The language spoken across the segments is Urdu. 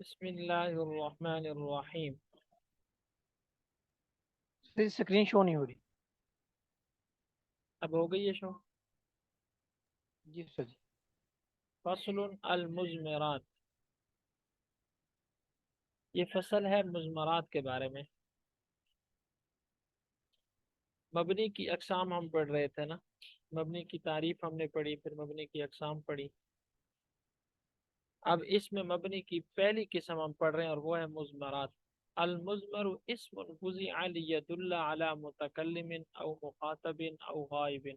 بسم اللہ الرحمن الرحیم۔ پھر اسکرین شو نہیں ہو رہی؟ اب ہو گئی ہے شو۔ جی سر جی۔ فصل المزمرات، یہ فصل ہے مزمرات کے بارے میں۔ مبنی کی اقسام ہم پڑھ رہے تھے نا، مبنی کی تعریف ہم نے پڑھی، پھر مبنی کی اقسام پڑھی۔ اب اس میں مبنی کی پہلی قسم ہم پڑھ رہے ہیں اور وہ ہے مزمرات۔ المزمر اسم وضع لیدل علی متکلم او مخاطب او غائب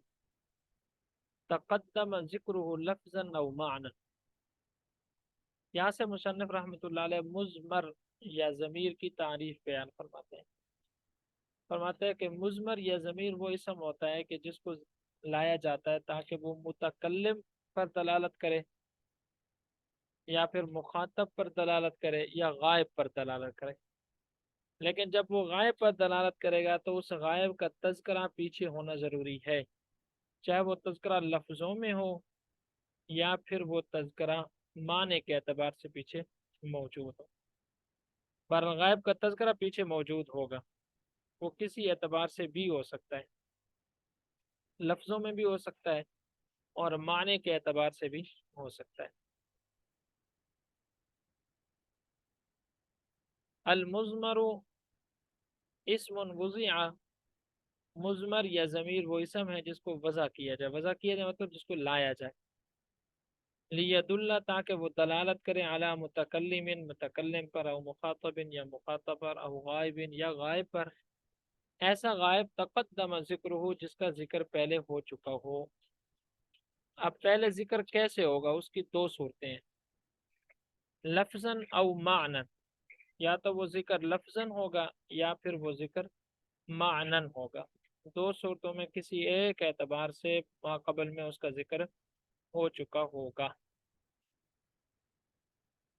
تقدم ذکرہ لفظا او معنی۔ یہاں سے مصنف رحمۃ اللہ علیہ مزمر یا ضمیر کی تعریف بیان فرماتے ہیں۔ فرماتے ہیں کہ مزمر یا ضمیر وہ اسم ہوتا ہے کہ جس کو لایا جاتا ہے تاکہ وہ متکلم پر دلالت کرے، یا پھر مخاطب پر دلالت کرے، یا غائب پر دلالت کرے۔ لیکن جب وہ غائب پر دلالت کرے گا تو اس غائب کا تذکرہ پیچھے ہونا ضروری ہے، چاہے وہ تذکرہ لفظوں میں ہو یا پھر وہ تذکرہ معنی کے اعتبار سے پیچھے موجود ہو۔ پر غائب کا تذکرہ پیچھے موجود ہوگا، وہ کسی اعتبار سے بھی ہو سکتا ہے، لفظوں میں بھی ہو سکتا ہے اور معنی کے اعتبار سے بھی ہو سکتا ہے۔ المزمر اسم وضع، مزمر یا ضمیر وہ اسم ہے جس کو وضع کیا جائے، وضع کیا جائے مطلب جس کو لایا جائے، لیدل تاکہ وہ دلالت کرے علی متکلم، متکلم پر، او مخاطب یا مخاطب پر، او غائب یا غائب پر، ایسا غائب تقدم ذکر ہو جس کا ذکر پہلے ہو چکا ہو۔ اب پہلے ذکر کیسے ہوگا؟ اس کی دو صورتیں ہیں، لفظاً او معنن، یا تو وہ ذکر لفظاً ہوگا یا پھر وہ ذکر معنن ہوگا۔ دو صورتوں میں کسی ایک اعتبار سے ماقبل میں اس کا ذکر ہو چکا ہوگا۔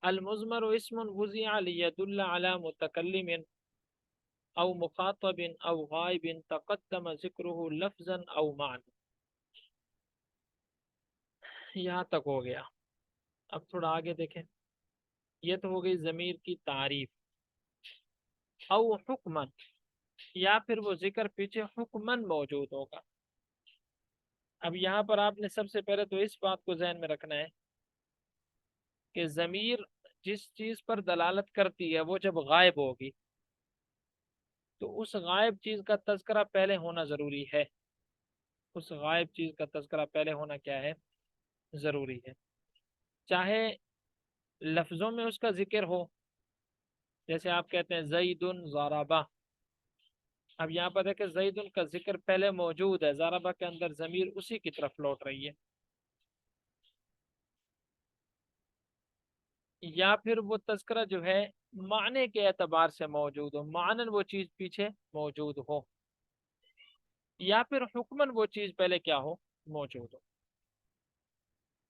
المزمر اسم وضع لیدل علی متکلم او مخاطب او غائب تقدم ذکرہ لفظا او معنی۔ یہاں تک ہو گیا۔ اب تھوڑا آگے دیکھیں، یہ تو ہو گئی ضمیر کی تعریف۔ او حکمن، یا پھر وہ ذکر پیچھے حکمن موجود ہوگا۔ اب یہاں پر آپ نے سب سے پہلے تو اس بات کو ذہن میں رکھنا ہے کہ ضمیر جس چیز پر دلالت کرتی ہے وہ جب غائب ہوگی تو اس غائب چیز کا تذکرہ پہلے ہونا ضروری ہے، اس غائب چیز کا تذکرہ پہلے ہونا کیا ہے؟ ضروری ہے، چاہے لفظوں میں اس کا ذکر ہو، جیسے آپ کہتے ہیں زید ضربہ، اب یہاں پر دیکھیں زید کا ذکر پہلے موجود ہے، ضربہ کے اندر ضمیر اسی کی طرف لوٹ رہی ہے، یا پھر وہ تذکرہ جو ہے معنی کے اعتبار سے موجود ہو، معنن وہ چیز پیچھے موجود ہو، یا پھر حکمن وہ چیز پہلے کیا ہو؟ موجود ہو۔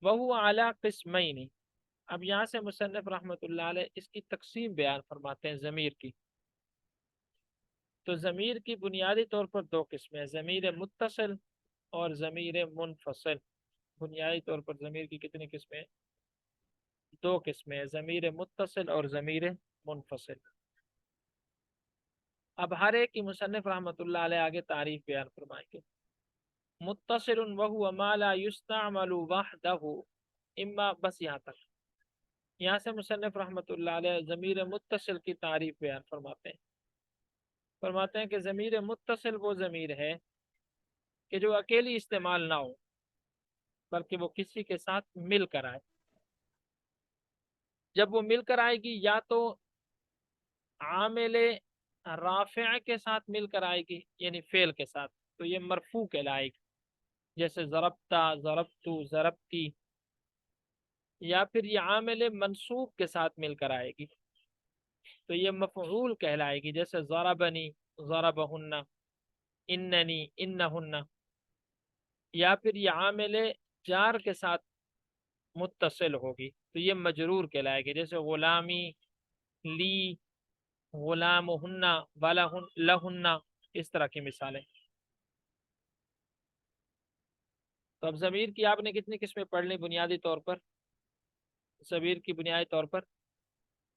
وَهُوَ عَلَى قِسْمَيْنِ، اب یہاں سے مصنف رحمۃ اللہ علیہ اس کی تقسیم بیان فرماتے ہیں ضمیر کی۔ تو ضمیر کی بنیادی طور پر دو قسمیں ہیں، ضمیر متصل اور ضمیر منفصل۔ بنیادی طور پر ضمیر کی کتنی قسمیں ہیں؟ دو قسمیں ہیں، ضمیر متصل اور ضمیر منفصل۔ اب ہر ایک کی مصنف رحمۃ اللہ علیہ آگے تعریف بیان فرمائیں گے۔ متصل وهو ما لا يستعمل وحده، اما، بس یہاں تک، یہاں سے مصنف رحمۃ اللہ علیہ ضمیر متصل کی تعریف بیان فرماتے ہیں کہ ضمیر متصل وہ ضمیر ہے کہ جو اکیلی استعمال نہ ہو بلکہ وہ کسی کے ساتھ مل کر آئے۔ جب وہ مل کر آئے گی یا تو عامل رافع کے ساتھ مل کر آئے گی یعنی فعل کے ساتھ، تو یہ مرفوع کہلائے گی، جیسے ضربتا، ضربتو، ضربتی، یا پھر یہ عامل منصوب کے ساتھ مل کر آئے گی تو یہ مفعول کہلائے گی، جیسے ضربنی، ضربہن، اننی، انہن، یا پھر یہ عامل جار کے ساتھ متصل ہوگی تو یہ مجرور کہلائے گی، جیسے غلامی، لی، غلامہن، ولہن، لہن، اس طرح کی مثالیں۔ تو اب ضمیر کی آپ نے کتنی قسمیں پڑھ لی بنیادی طور پر؟ ضمیر کی بنیادی طور پر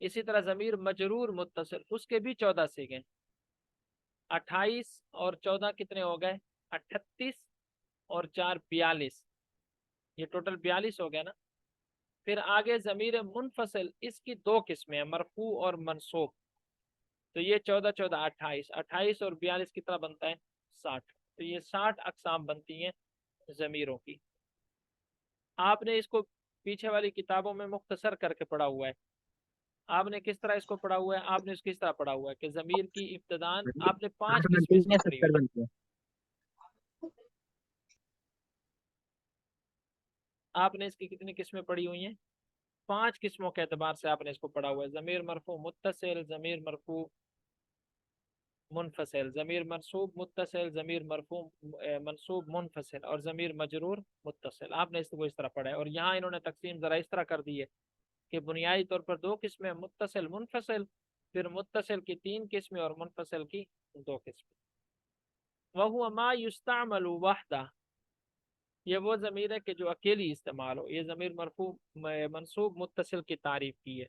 اسی طرح ضمیر مجرور متصل، اس کے بھی 14 سیغے، 28 اور 14 کتنے ہو گئے؟ 38 اور 4 42، یہ ٹوٹل 42 ہو گیا نا۔ پھر آگے ضمیر منفصل، اس کی 2 قسمیں ہیں، مرفوع اور منصوب، تو یہ 14 14 28، 28 اور 42 کتنا بنتا ہے؟ 60، تو یہ 60 اقسام بنتی ہیں ضمیروں کی۔ آپ نے اس کو پیچھے والی کتابوں میں مختصر کر کے پڑھا ہوا ہے، آپ نے کس طرح اس کو پڑھا ہوا ہے؟ آپ نے اس کس طرح پڑھا ہوا ہے کہ ضمیر کی ابتدان آپ نے 5 قسمیں اس کی پڑھی ہوئی ہے۔ آپ نے اس کی کتنی قسمیں پڑھی ہوئی ہیں؟ 5 قسموں کے اعتبار سے آپ نے اس کو پڑھا ہوا ہے، ضمیر مرفوع متصل، ضمیر مرفوع منفصل، ضمیر منصوب متصل، ضمیر مرفوع منصوب منفصل، اور ضمیر مجرور متصل۔ آپ نے اس کو اس طرح پڑھا ہے، اور یہاں انہوں نے تقسیم ذرا اس طرح کر دی ہے کہ بنیادی طور پر 2 قسمیں، متصل منفصل، پھر متصل کی 3 قسمیں اور منفصل کی 2 قسمیں۔ وَهُوَ مَا يُسْتَعْمَلُ وَحْدَهُ، یہ وہ ضمیر ہے کہ جو اکیلی استعمال ہو۔ یہ ضمیر مرفوع منصوب متصل کی تعریف کی ہے،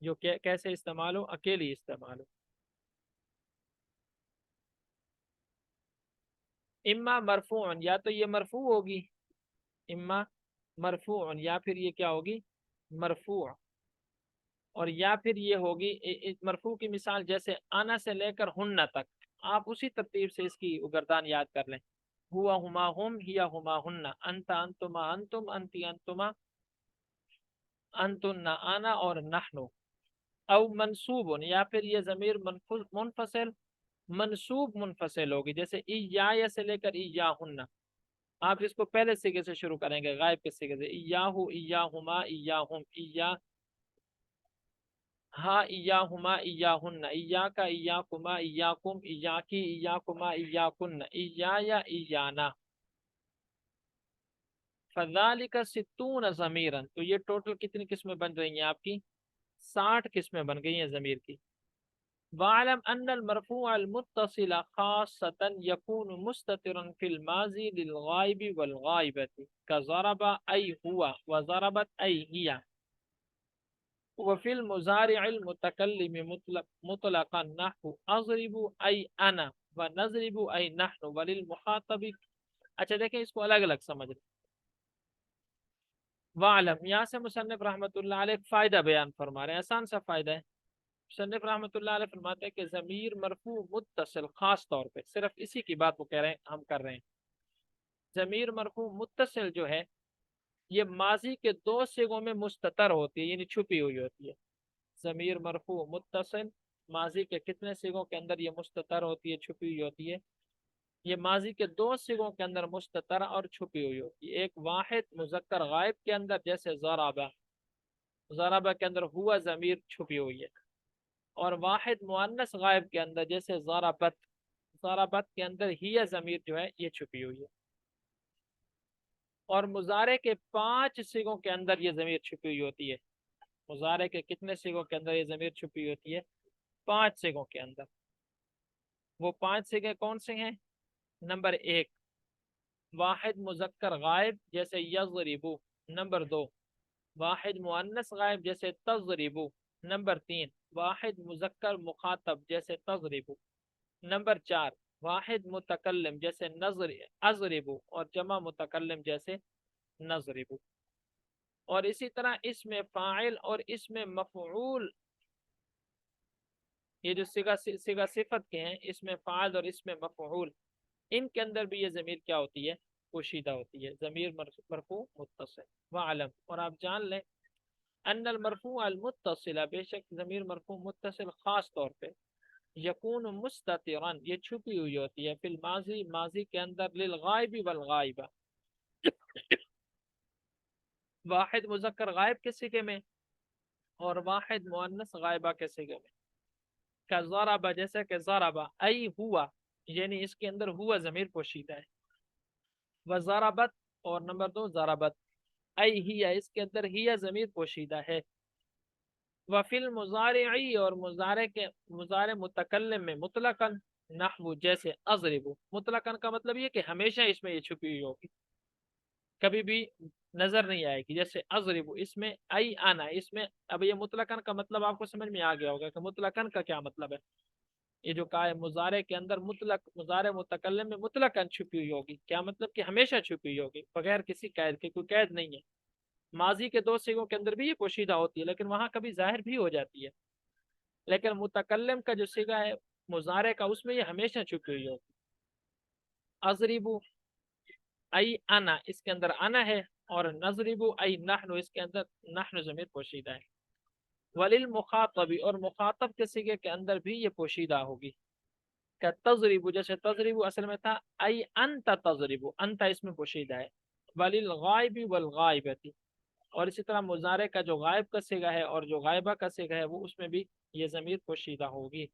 جو کیسے استعمال ہو؟ اکیلی استعمال ہو۔ اما مرفوع، یا تو یہ مرفوع ہوگی، اما مرفوع، یا پھر یہ کیا ہوگی؟ مرفوع، اور یا پھر یہ ہوگی مرفوع کی مثال جیسے انا سے لے کر ہن تک، آپ اسی ترتیب سے اس کی گردان یاد کر لیں۔ ہوا ہما ہم، ہیا ہما ہن، انت انتما انتم، انتی انتما انتن، انا اور نحنو۔ او منصوب، یا پھر یہ ضمیر منفصل منصوب منفصل ہوگی، جیسے ایا سے لے کر ایاہن، آپ اس کو پہلے سیغے سے شروع کریں گے، غائب کے سیغے سے، ایاہو ایاہما ایاہم، ایا ہا ایاہما ایاہن، ایاکا ایاکما ایاکم، ایاکی ایاکما ایاکن، ایایا ایانا۔ فذالک 60 ضمیرا، تو یہ ٹوٹل کتنی قسمیں بن رہی ہیں آپ کی؟ 60 قسمیں بن گئی ہیں ضمیر کی۔ وَعْلَمْ أَنَّ الْمَرْفُوعَ الْمُتَّصِلَ خَاصَّةً يَكُونُ مُسْتَتِرًا فِي الْمَاضِي لِلْغَائِبِ وَالْغَائِبَةِ كَضَرَبَ أَيْ هُوَ وَضَرَبَتْ أَيْ هِيَ، وفي المضارع المتكلم مطلقا نحو اضرب اي انا ونضرب اي نحن وللمخاطب۔ اچھا دیکھیں اس کو الگ الگ سمجھ لیں۔ وعلم، یہاں سے مصنف رحمۃ اللہ علیہ ایک فائدہ بیان فرما رہے ہیں، آسان سا فائدہ ہے۔ مصنف رحمۃ اللہ علیہ فرماتے ہیں کہ ضمیر مرفوع متصل، خاص طور پہ صرف اسی کی بات وہ کہہ رہے ہیں، ہم کر رہے ہیں۔ ضمیر مرفوع متصل جو ہے یہ ماضی کے 2 صیغوں میں مستتر ہوتی ہے، یعنی چھپی ہوئی ہوتی ہے۔ ضمیر مرفوع متصل ماضی کے کتنے صیغوں کے اندر یہ مستتر ہوتی ہے، چھپی ہوئی ہوتی ہے؟ یہ ماضی کے 2 صیغوں کے اندر مستتر اور چھپی ہوئی ہوتی ہے۔ ایک واحد مذکر غائب کے اندر جیسے ضربہ، ضربہ کے اندر ہوا ضمیر چھپی ہوئی ہے، اور واحد مؤنث غائب کے اندر جیسے ضربت، ضربت کے اندر ہی ضمیر جو ہے یہ چھپی ہوئی ہے۔ اور مضارع کے 5 صیغوں کے اندر یہ ضمیر چھپی ہوئی ہوتی ہے۔ مضارع کے کتنے صیغوں کے اندر یہ ضمیر چھپی ہوتی ہے؟ 5 صیغوں کے اندر۔ وہ 5 صیغے کون سے ہیں؟ نمبر 1 واحد مذکر غائب جیسے یضربو، نمبر 2 واحد مؤنث غائب جیسے تضربو، نمبر 3 واحد مذکر مخاطب جیسے تضربو، نمبر 4 واحد متکلم جیسے اضربو، اور جمع متکلم جیسے نضربو۔ اور اسی طرح اس میں فاعل اور اس میں مفعول، یہ جو صیغہ صفت کے ہیں، اس میں فاعل اور اس میں مفعول، ان کے اندر بھی یہ ضمیر کیا ہوتی ہے؟ پوشیدہ ہوتی ہے، ضمیر مرفوع متصل۔ وعلم، اور آپ جان لیں، ان المرفوع المتصل، بے شک ضمیر مرفوع متصل خاص طور پہ یکون مستترا، یہ چھپی ہوئی ہوتی ہے، فی الماضی، ماضی کے اندر، للغائب والغائبہ، واحد مذکر غائب کے صیغے میں اور واحد مؤنث غائبہ کے صیغے میں۔ کا ضربہ، جیسے کہ ضربہ، ای ہوا، یعنی اس کے اندر ہوا ضمیر پوشیدہ ہے۔ وضربت، اور نمبر 2 ضربت، ای ہی، اس کے اندر ہی ضمیر پوشیدہ ہے۔ وفی المضارعی، اور مضارع متکلم میں مطلقاً نحو جیسے اضرب، مطلقاً کا مطلب یہ کہ ہمیشہ اس میں یہ چھپی ہوئی ہوگی، کبھی بھی نظر نہیں آئے گی. جیسے اضرب اس میں ای انا اس میں. اب یہ مطلقاً کا مطلب آپ کو سمجھ میں آ گیا ہوگا کہ مطلقاً کا کیا مطلب ہے. یہ جو کہا ہے مضارع کے اندر مطلق مضارع متکلم میں مطلقاً چھپی ہوئی ہوگی. کیا مطلب کہ ہمیشہ چھپی ہوئی ہوگی بغیر کسی قید کے, کوئی قید نہیں ہے. ماضی کے دو صیغوں کے اندر بھی یہ پوشیدہ ہوتی ہے لیکن وہاں کبھی ظاہر بھی ہو جاتی ہے. لیکن متکلم کا جو صیغہ ہے مضارع کا اس میں یہ ہمیشہ چھپی ہوئی ہوگی. اضربو ای انا اس کے اندر انا ہے, اور نضربو ای نحن اس کے اندر نحن ضمیر پوشیدہ ہے. وللمخاطب اور مخاطب کے صیغے کے اندر بھی یہ پوشیدہ ہوگی. کہ تضرب جیسے تضرب اصل میں تھا ای انت تضرب, انت اس میں پوشیدہ ہے. وللغائب والغائبۃ اور اسی طرح مضارع کا جو غائب کا صیغہ ہے اور جو غائبہ کا صیغہ ہے وہ اس میں بھی یہ ضمیر پوشیدہ ہوگی.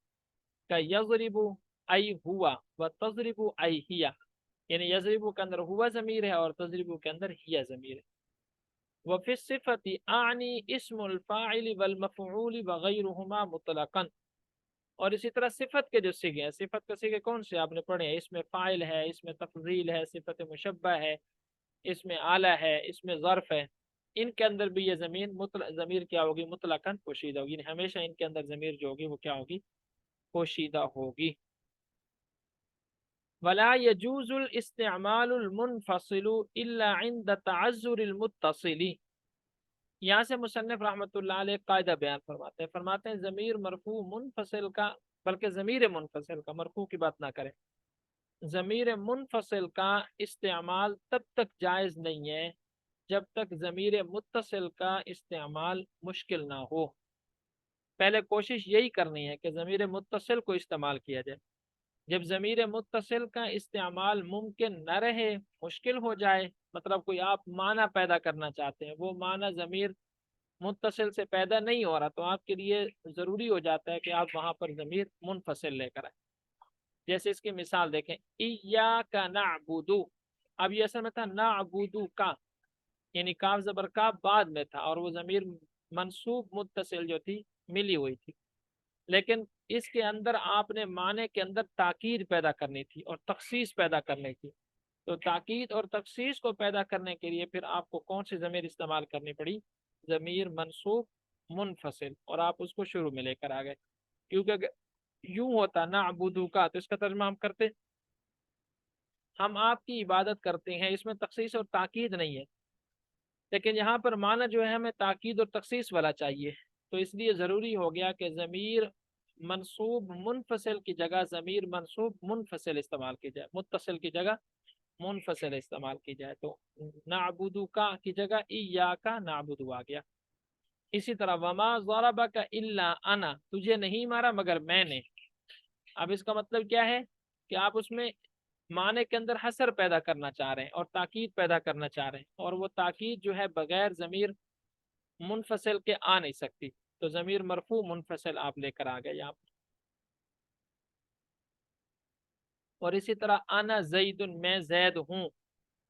کہ یضرب ای ہوا و تضرب ای ہیا, یعنی یضرب کے اندر ہوا ضمیر ہے اور تضرب کے اندر ہیا ضمیر ہے. وفی الصفت اعنی اسم الفاعل والمفعول وغیرهما مطلقا اور اسی طرح صفت کے جو صیغے ہیں, صفت کے صیغے کون سے آپ نے پڑھے ہیں؟ اس میں فاعل ہے, اس میں تفضیل ہے, صفت مشبہ ہے, اس میں اعلی ہے, اس میں ظرف ہے. ان کے اندر بھی یہ ضمیر کیا ہوگی مطلقاً پوشیدہ ہوگی, یعنی ہمیشہ ان کے اندر ضمیر جو ہوگی وہ کیا ہوگی پوشیدہ ہوگی. ولا يجوز الاستعمال المنفصل الا عند تعذر المتصل. یہاں سے مصنف رحمۃ اللہ علیہ قاعدہ بیان فرماتے ہیں ضمیر مرفوع منفصل کا, بلکہ ضمیر منفصل کا, مرفوع کی بات نہ کریں, ضمیر منفصل کا استعمال تب تک جائز نہیں ہے جب تک ضمیر متصل کا استعمال مشکل نہ ہو. پہلے کوشش یہی کرنی ہے کہ ضمیر متصل کو استعمال کیا جائے. جب ضمیر متصل کا استعمال ممکن نہ رہے, مشکل ہو جائے, مطلب کوئی آپ معنی پیدا کرنا چاہتے ہیں, وہ معنی ضمیر متصل سے پیدا نہیں ہو رہا, تو آپ کے لیے ضروری ہو جاتا ہے کہ آپ وہاں پر ضمیر منفصل لے کر آئیں. جیسے اس کی مثال دیکھیں, ایاک نعبد, اب یہ اصل میں تھا نعبد کا, یعنی کاف زبر کا بعد میں تھا اور وہ ضمیر منصوب متصل جو تھی ملی ہوئی تھی, لیکن اس کے اندر آپ نے معنی کے اندر تاکید پیدا کرنی تھی اور تخصیص پیدا کرنی تھی. تو تاکید اور تخصیص کو پیدا کرنے کے لیے پھر آپ کو کون سی ضمیر استعمال کرنی پڑی؟ ضمیر منصوب منفصل, اور آپ اس کو شروع میں لے کر آ گئے. کیونکہ یوں ہوتا نعبدو کا تو اس کا ترجمہ ہم کرتے ہم آپ کی عبادت کرتے ہیں, اس میں تخصیص اور تاکید نہیں ہے, لیکن یہاں پر معنی جو ہے ہمیں تاکید اور تخصیص والا چاہیے. تو اس لیے ضروری ہو گیا کہ ضمیر منصوب منفصل کی جگہ ضمیر منصوب منفصل استعمال کی جائے, متصل کی جگہ منفصل استعمال کی جائے. تو نعبدو کا کی جگہ ایاکا نعبدو آ گیا. اسی طرح وما ضربک الا انا, تجھے نہیں مارا مگر میں نے. اب اس کا مطلب کیا ہے کہ آپ اس میں معنی کے اندر حصر پیدا کرنا چاہ رہے ہیں اور تاکید پیدا کرنا چاہ رہے ہیں, اور وہ تاکید جو ہے بغیر ضمیر منفصل کے آ نہیں سکتی. تو ضمیر مرفوع منفصل آپ لے کر آ گئے یہاں پر. اور اسی طرح انا زید, میں زید ہوں.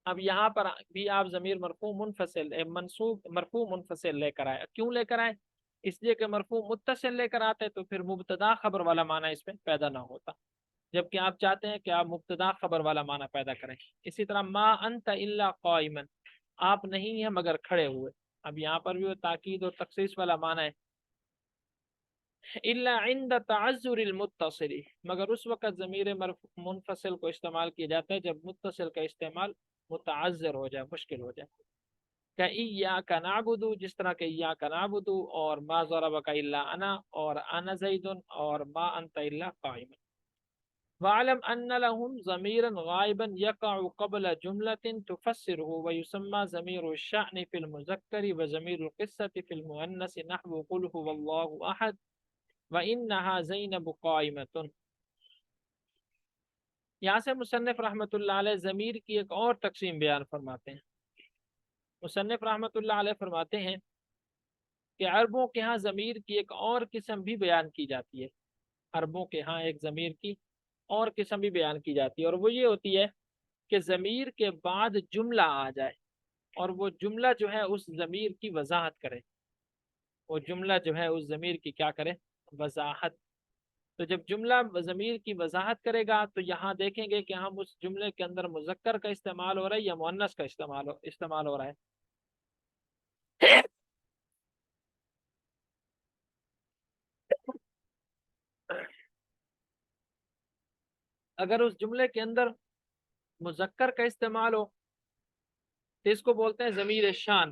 اب یہاں پر بھی آپ ضمیر مرفوع منفصل منصوب مرفوع منفصل لے کر آئے. کیوں لے کر آئے؟ اس لیے کہ مرفوع متصل لے کر آتے تو پھر مبتدا خبر والا معنی اس میں پیدا نہ ہوتا, جبکہ آپ چاہتے ہیں کہ آپ مبتدا خبر والا معنی پیدا کریں. اسی طرح ما انت الا قائما, آپ نہیں ہیں مگر کھڑے ہوئے. اب یہاں پر بھی وہ تاکید اور تخصیص والا معنی ہے. الا عند تعذر المتصل, مگر اس وقت ضمیر منفصل کو استعمال کیا جاتا ہے جب متصل کا استعمال متعذر ہو جائے, مشکل ہو جائے. کہ ایاک نعبد, جس طرح کہ ایاک نعبد, اور ما ضربک الا انا, اور انا زید, اور ما انت الا قائم. وعلم ان لهم ضميرا غائبا يقع قبل جملة تفسره ويسمى ضمير الشأن في المذكر وضمير القصة في المؤنث نحو قل هو الله احد وانها زینب قائمة. یہاں سے مصنف رحمۃ اللہ علیہ ضمیر کی ایک اور تقسیم بیان فرماتے ہیں. مصنف رحمۃ اللہ علیہ فرماتے ہیں کہ عربوں کے ہاں ضمیر کی ایک اور قسم بھی بیان کی جاتی ہے. عربوں کے ہاں ایک ضمیر کی اور قسم بھی بیان کی جاتی ہے, اور وہ یہ ہوتی ہے کہ ضمیر کے بعد جملہ آ جائے اور وہ جملہ جو ہے اس ضمیر کی وضاحت کرے. وہ جملہ جو ہے اس ضمیر کی کیا کرے؟ وضاحت. تو جب جملہ ضمیر کی وضاحت کرے گا تو یہاں دیکھیں گے کہ ہم اس جملے کے اندر مذکر کا استعمال ہو رہا ہے یا مؤنث کا استعمال ہو رہا ہے. اگر اس جملے کے اندر مذکر کا استعمال ہو تو اس کو بولتے ہیں ضمیر شان.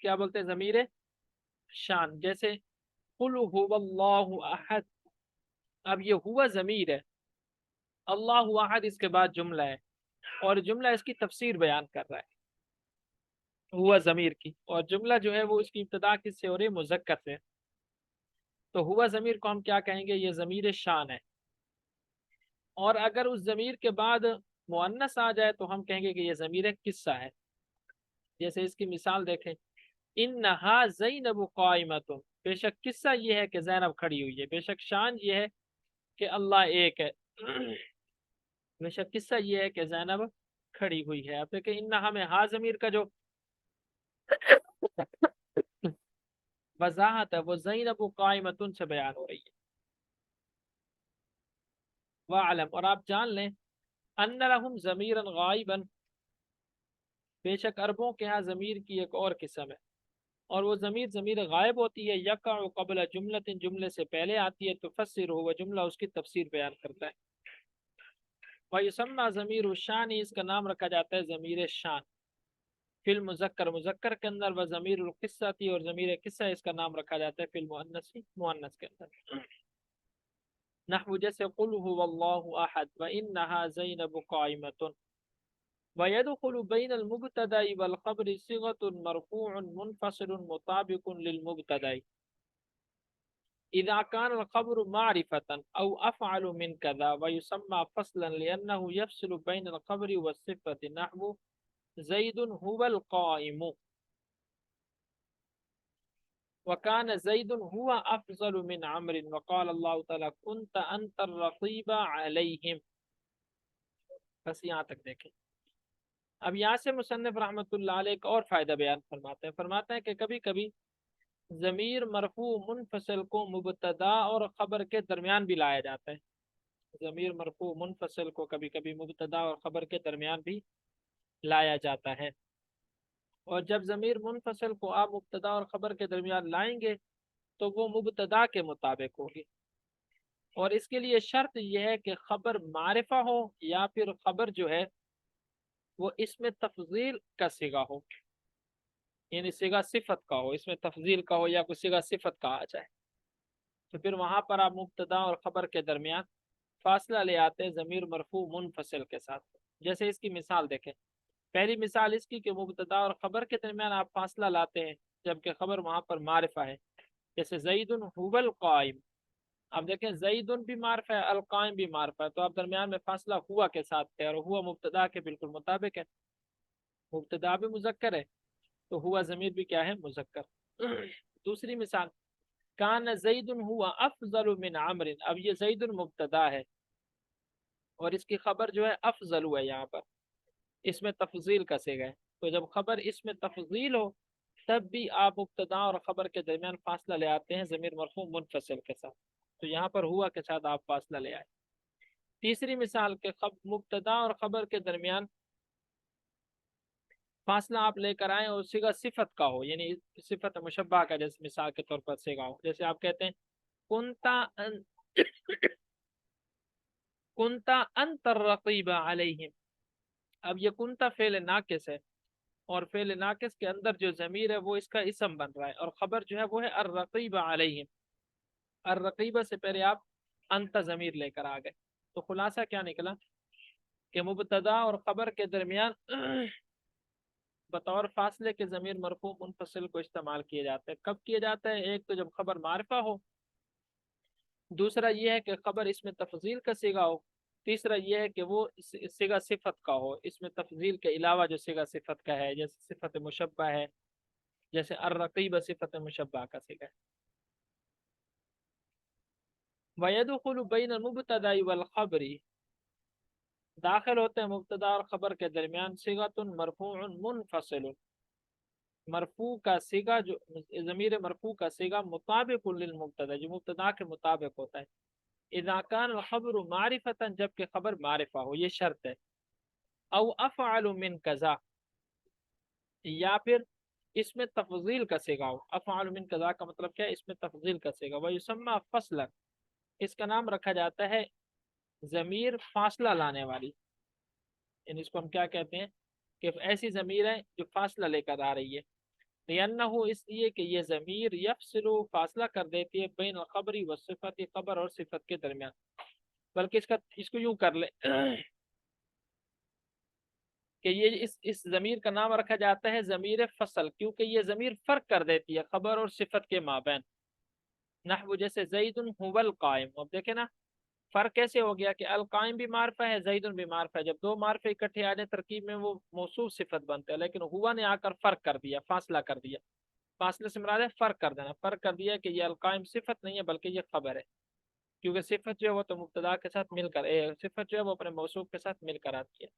کیا بولتے ہیں؟ ضمیر شان. جیسے قل هو اللہ احد، اب یہ ہوا ضمیر ہے، اللہ احد اس کے بعد جملہ ہے، اور جملہ اس کی تفسیر بیان کر رہا ہے ہوا ضمیر کی، اور جملہ جو ہے وہ اس کی ابتدا کس سے ہو رہی ہے؟ مذکر سے. تو ہوا ضمیر کو ہم کیا کہیں گے؟ یہ ضمیر شان ہے. اور اگر اس ضمیر کے بعد مؤنث آ جائے تو ہم کہیں گے کہ یہ ضمیر قصہ ہے. جیسے اس کی مثال دیکھیں، انہا زینب قائمۃ، بے شک قصہ یہ ہے کہ زینب کھڑی ہوئی ہے. بے شک شان یہ ہے کہ اللہ ایک ہے. بے شک قصہ یہ ہے کہ زینب کھڑی ہوئی ہے. اب دیکھیں انہا میں ہا ضمیر کا جو وضاحت ہے وہ زینب قائمۃ سے بیان ہو رہی ہے. وَعَلَمْ، اور آپ جان لیں، ان لہم ضمیرا غائبا، بے شک عربوں کے ہاں ضمیر کی ایک اور قسم ہے، اور وہ ضمیر غائب ہوتی ہے. یقع قبل جملۃ، جملے سے پہلے آتی ہے. تفسر ہو، جملہ اس کی تفسیر بیان کرتا ہے. وَيُسَمَّى ضمیر الشان، اس کا نام رکھا جاتا ہے ضمیر شان. فی المذکر، مذکر کے اندر، و ضمیر القصہ تھی، اور ضمیر قصہ اس کا نام رکھا جاتا ہے فی المؤنث، مؤنث کے اندر. نحو جیسے قل هو اللہ احد وانہا زینب قائمۃ. ويدخل بين المبتدا والخبر صيغة مرفوع منفصل مطابق للمبتدا إذا كان الخبر معرفة أو أفعل من كذا، ويسمى فصلا لأنه يفصل بين الخبر والصفة. نحو زيد هو القائم، وكان زيد هو أفضل من عمرو، وقال الله تعالى كنت أنت الرقيب عليهم. بس یہاں تک دیکھیں. اب یہاں سے مصنف رحمۃ اللہ علیہ ایک اور فائدہ بیان فرماتے ہیں کہ کبھی کبھی ضمیر مرفوع منفصل کو مبتدا اور خبر کے درمیان بھی لایا جاتا ہے. ضمیر مرفوع منفصل کو کبھی کبھی مبتدا اور خبر کے درمیان بھی لایا جاتا ہے. اور جب ضمیر منفصل کو آپ مبتدا اور خبر کے درمیان لائیں گے تو وہ مبتدا کے مطابق ہوگی. اور اس کے لیے شرط یہ ہے کہ خبر معرفہ ہو، یا پھر خبر جو ہے وہ اس میں تفضیل کا صیغہ ہو، یعنی صیغہ صفت کا ہو، اس میں تفضیل کا ہو یا کوئی صیغہ صفت کا آ جائے. تو پھر وہاں پر آپ مبتدا اور خبر کے درمیان فاصلہ لے آتے ہیں ضمیر مرفوع منفصل کے ساتھ. جیسے اس کی مثال دیکھیں. پہلی مثال اس کی کہ مبتدا اور خبر کے درمیان آپ فاصلہ لاتے ہیں جبکہ خبر وہاں پر معرفہ ہے. جیسے زید هو القائم، اب دیکھیں زید بھی معرفہ ہے، القائم بھی معرفہ ہے، تو آپ درمیان میں فاصلہ ہوا کے ساتھ ہے، اور ہوا مبتدا کے بالکل مطابق ہے. مبتدا بھی مذکر ہے تو ہوا ضمیر بھی کیا ہے؟ مذکر. دوسری مثال، کان زید ہوا افضل من عمرو، اب یہ زید مبتدا ہے اور اس کی خبر جو ہے افضل ہوا ہے، یہاں پر اس میں تفضیل کا صیغہ ہے. تو جب خبر اس میں تفضیل ہو تب بھی آپ مبتدا اور خبر کے درمیان فاصلہ لے آتے ہیں ضمیر مرفوع منفصل کے ساتھ. تو یہاں پر ہوا کے ساتھ آپ فاصلہ لے آئے. تیسری مثال کے مبتدا اور خبر کے درمیان فاصلہ آپ لے کر آئیں اور صیغہ صفت کا ہو، یعنی صفت مشبہ کا، جیسے مثال کے طور پر صیغہ ہو. جیسے آپ کہتے ہیں کنتا انت الرقیب علیہم. اب یہ کنتا فعل ناقص ہے، اور فعل ناقص کے اندر جو ضمیر ہے وہ اس کا اسم بن رہا ہے، اور خبر جو ہے وہ ہے الرقیب علیہم. الرقیبہ سے پہلے آپ انت ضمیر لے کر آ گئے. تو خلاصہ کیا نکلا کہ مبتدا اور خبر کے درمیان بطور فاصلے کے ضمیر مرفوع منفصل کو استعمال کیے جاتے ہیں. کب کیے جاتے ہیں؟ ایک تو جب خبر معرفہ ہو، دوسرا یہ ہے کہ خبر اس میں تفضیل کا صیغہ ہو، تیسرا یہ ہے کہ وہ صیغہ صفت کا ہو، اس میں تفضیل کے علاوہ جو صیغہ صفت کا ہے، جیسے صفت مشبہ ہے، جیسے الرقیب صفت مشبہ کا صیغہ ہے. وَيَدْخُلُ بَيْنَ الْمُبْتَدَإِ وَالْخَبْرِ، داخل ہوتے ہیں مبتدا اور خبر کے درمیان صیغۃ مرفوع منفصل، مرفوع کا صیغہ، جو ضمیر مرفوع کا صیغہ مطابق للمبتدا، جو مبتدا کے مطابق ہوتا ہے. اذا كان الخبر معرفتا، جبکہ خبر معرفہ ہو، یہ شرط ہے. او افعل من کذا، یا پھر اس میں تفضیل کا صیغہ ہو. افعل من کذا کا مطلب کیا ہے؟ اس میں تفضیل کا صیغہ. ویسمى فصلا، اس کا نام رکھا جاتا ہے ضمیر فاصلہ لانے والی، یعنی اس کو ہم کیا کہتے ہیں کہ ایسی ضمیر ہے جو فاصلہ لے کر آ رہی ہے، لِأَنَّهُ اس لیے کہ یہ ضمیر یفصل فاصلہ کر دیتی ہے بین الخبری و صفت، خبر اور صفت کے درمیان، بلکہ اس کو یوں کر لے کہ یہ اس ضمیر کا نام رکھا جاتا ہے ضمیر فصل، کیونکہ یہ ضمیر فرق کر دیتی ہے خبر اور صفت کے مابین، نحو جیسے زید هو القائم، اب دیکھیں نا فرق کیسے ہو گیا کہ القائم بھی معرفہ ہے، زید بھی معرفہ ہے، جب دو معرفے اکٹھے آ جائیں ترکیب میں وہ موصوف صفت بنتے ہیں، لیکن ہوا نے آ کر فرق کر دیا، فاصلہ کر دیا، فاصلے سے مراد ہے فرق کر دینا، فرق کر دیا کہ یہ القائم صفت نہیں ہے بلکہ یہ خبر ہے، کیونکہ صفت جو ہے وہ تو مبتدا کے ساتھ مل کر صفت جو ہے وہ اپنے موصوف کے ساتھ مل کر آتی ہے۔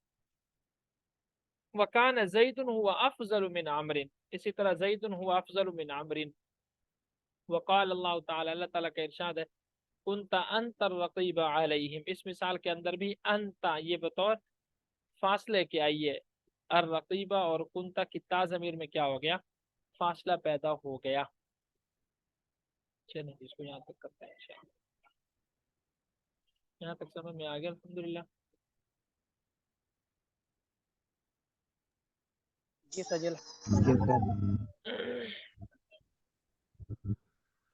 وَكَانَ زَيْدٌ هُوَ أَفْضَلُ مِنْ عَمْرٍ، اسی طرح زید هو افضل من عمر، وقال اللہ تعالی، اللہ تعالیٰ کا ارشاد ہے کنت انت الرقیب علیہم، اس مثال کے اندر بھی انت یہ بطور فاصلے کے آئی ہے، الرقیبہ اور کنتا کی تا ضمیر میں کیا ہو گیا، فاصلہ پیدا ہو گیا۔ چلیں اس کو یہاں تک کرتے ہیں انشاءاللہ، یہاں تک سمجھ میں آ گیا الحمدللہ۔ جی سجل جی سر۔